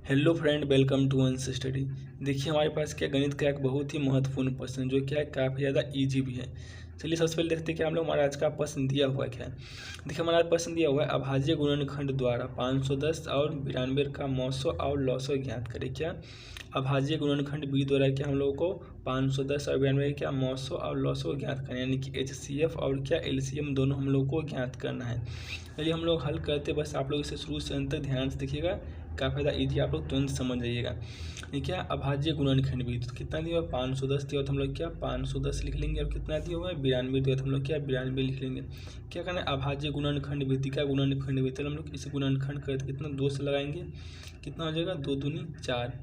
Hello friend, welcome to अंश study. देखिए हमारे पास क्या गणित का एक बहुत ही महत्वपूर्ण प्रश्न जो क्या है काफ़ी ज़्यादा इजी भी है। चलिए सबसे पहले देखते हैं कि हम लोग हमारा आज का प्रश्न दिया हुआ क्या है। देखिए हमारा प्रश्न दिया हुआ है अभाज्य गुणनखंड द्वारा 510 और 92 का मौसो और लौसो ज्ञात करें। क्या अभाज्य गुणनखंड बी द्वारा क्या हम लोगों को 510 और 92 क्या मौसो और लौसो ज्ञात करें, यानी कि HCF और क्या LCM दोनों हम लोग को ज्ञात करना है। चलिए हम लोग हल करते, बस आप लोग इसे शुरू से अंत तक ध्यान से देखिएगा, काफ़ी ज़्यादा ईजी, आप लोग तुरंत समझ जाइएगा। ये क्या अभाज्य गुणनखंड भी तो कितना दिया हुआ 510 दिया हुआ, तो हम लोग क्या 510 लिख लेंगे, और कितना दिया हुआ है 92 दिया, तो हम लोग क्या 92 लिख लेंगे। क्या करना है अभाज्य गुणनखंड भी, क्या गुणनखंड भी, तो हम लोग इसे गुणनखंड करते कितना 2 से लगाएंगे, कितना हो जाएगा 2 दूनी 4,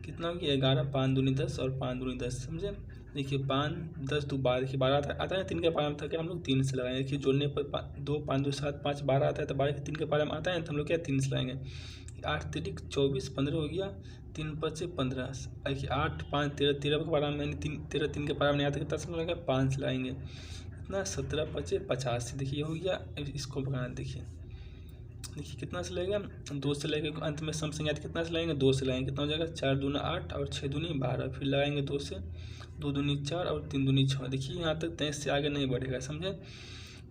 कितना हो गया 11, 5 दूनी 10 और 5 दूनी 10, समझे। देखिए 5 10 2 12, देखिए 12 आता है 3 के पारा में था क्या हम लोग 3 से लगाएंगे। देखिए जोड़ने पर 2 5 2 7 5 12 आता है, तो 12 के 3 के पारा में आता है, तो हम लोग क्या 3 से लगाएंगे। 8 तिरिक 24 15 हो गया, 3 5 15, देखिए 8 5 13 13 के पारा में 13 3 के पारा में नहीं आता, कितना से लगाएंगे 5 से लगाएंगे, कितना 17 5 85, देखिए हो गया। इसको पकड़ना, देखिए कितना से लगेगा 2 से लगेगा, अंत में सम संख्या कितना से लगाएंगे 2 से लगाएंगे, कितना हो जाएगा 4 दूना 8 और 6 दूनी 12, फिर लगाएंगे 2 से, 2 दूनी 4 और 3 दूनी 6, देखिए यहाँ तक 23 से आगे नहीं बढ़ेगा, समझे।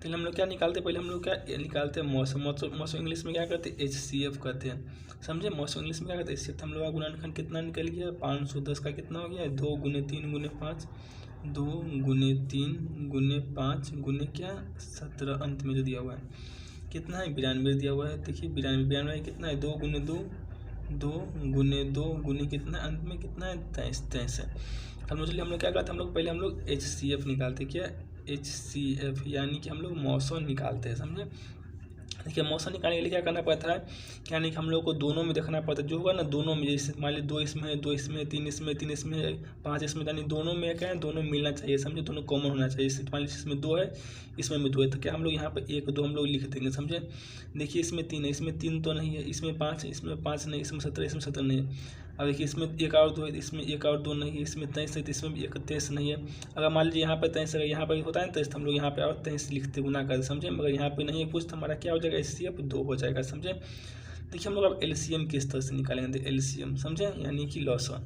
तो हम लोग क्या निकालते हैं, पहले हम लोग क्या निकालते हैं मौसम। मौसम इंग्लिश में क्या करते हैं HCF करते हैं, समझे। मौसम इंग्लिश में क्या करते हैं HCF। हम लोग का गुणनखंड कितना निकल गया 510 का कितना हो गया 2 गुने 3 गुने 5, 2 गुने 3 गुने 5 गुने क्या 17, अंत में जो दिया हुआ है कितना है 92 दिया हुआ है। देखिए 92 कितना है 2 गुने 2 2 गुने 2 गुने कितना अंत में कितना है 23 है। हम लोग क्या करते हैं, हम लोग पहले हम लोग HCF निकालते हैं। क्या HCF यानी कि हम लोग मौसम निकालते हैं, समझे। देखिए मौसम निकालने के लिए क्या करना पड़ता है, यानी कि हम लोग को दोनों में देखना पड़ता है, जो होगा ना दोनों में, जैसे मान लीजिए 2 इसमें है 2 इसमें 3 इसमें 3 इसमें 5 इसमें, यानी दोनों में क्या है दोनों मिलना चाहिए, समझे, दोनों कॉमन होना चाहिए। जैसे मान लीजिए इसमें 2 है इसमें भी 2 है, तो क्या हम लोग यहाँ पर 1 2 हम लोग लिख देंगे, समझे। देखिए इसमें 3 है, इसमें 3 तो नहीं है, इसमें 5 है, इसमें 5 नहीं, इसमें 17 इसमें 17 नहीं है। अब देखिए इसमें 1 और 2 है, इसमें 1 और 2 नहीं है, इसमें 23 है, तो इसमें भी 23 नहीं है। अगर मान लीजिए यहाँ पर 23 अगर यहाँ पर होता है 23, तो हम लोग यहाँ पे और 23 लिखते गुना करते, समझे। मगर यहाँ पे नहीं है कुछ, तो हमारा क्या हो जाएगा HCF 2 हो जाएगा, समझे। देखिए हम लोग अब LCM किस तरह से निकालेंगे, LCM समझे, यानी कि लॉसा।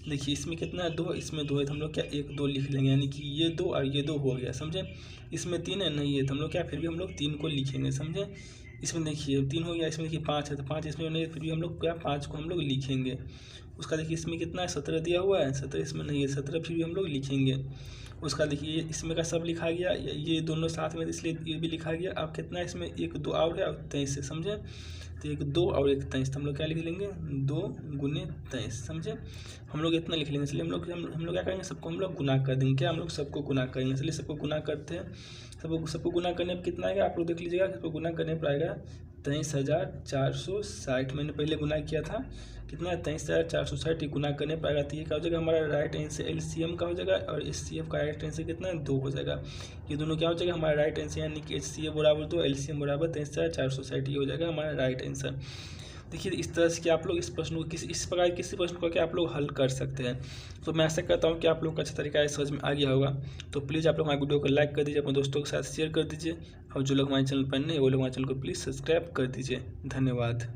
देखिए इसमें कितना है 2, इसमें 2 है, तो हम लोग क्या 1 2 लिख लेंगे, यानी कि ये 2 और ये 2 हो गया, समझे। इसमें 3 है नहीं है, तो हम लोग क्या फिर भी हम लोग 3 को लिखेंगे, समझे। इसमें देखिए 3 हो गया, इसमें देखिए 5 है, तो 5 इसमें नहीं है, फिर भी हम लोग क्या 5 को हम लोग लिखेंगे। उसका देखिए इसमें कितना है 17 दिया हुआ है, 17 इसमें नहीं है, 17 फिर भी हम लोग लिखेंगे। उसका देखिए इसमें का सब लिखा गया, ये दोनों साथ में, इसलिए ये भी लिखा गया। अब कितना है इसमें 1 2 और है और 23 है, समझे। तो 1 2 और 1 23, तो हम लोग क्या लिख लेंगे 2 गुने 23, समझे। हम लोग इतना लिख लेंगे, इसलिए हम लोग क्या करेंगे सबको हम लोग गुना कर देंगे। क्या हम लोग सबको गुना करेंगे, इसलिए सबको गुना करते हैं। सबको गुना करने पर कितना आएगा आप लोग देख लीजिएगा, सबको गुना करने पर आएगा 23,460। मैंने पहले गुना किया था, कितना है 23,460, गुना करने पर आएगा। तो ये क्या हो जाएगा हमारा राइट आंसर LCM का हो जाएगा, और HCF का राइट आंसर कितना है 2 हो जाएगा। ये दोनों क्या हो जाएगा हमारा राइट आंसर, यानी कि HCF बराबर 2 LCM बराबर 23,460, ये हो जाएगा हमारा राइट आंसर। देखिए इस तरह से कि आप लोग इस प्रश्न को इस प्रकार किसी प्रश्न को क्या आप लोग हल कर सकते हैं। तो मैं ऐसा करता हूँ कि आप लोग का अच्छा तरीका समझ में आ गया होगा। तो प्लीज़ आप लोग हमारे वीडियो को लाइक कर दीजिए, अपने दोस्तों के साथ शेयर कर दीजिए, और जो लोग हमारे चैनल पर नहीं है वो लोग हमारे चैनल को प्लीज़ सब्सक्राइब कर दीजिए। धन्यवाद।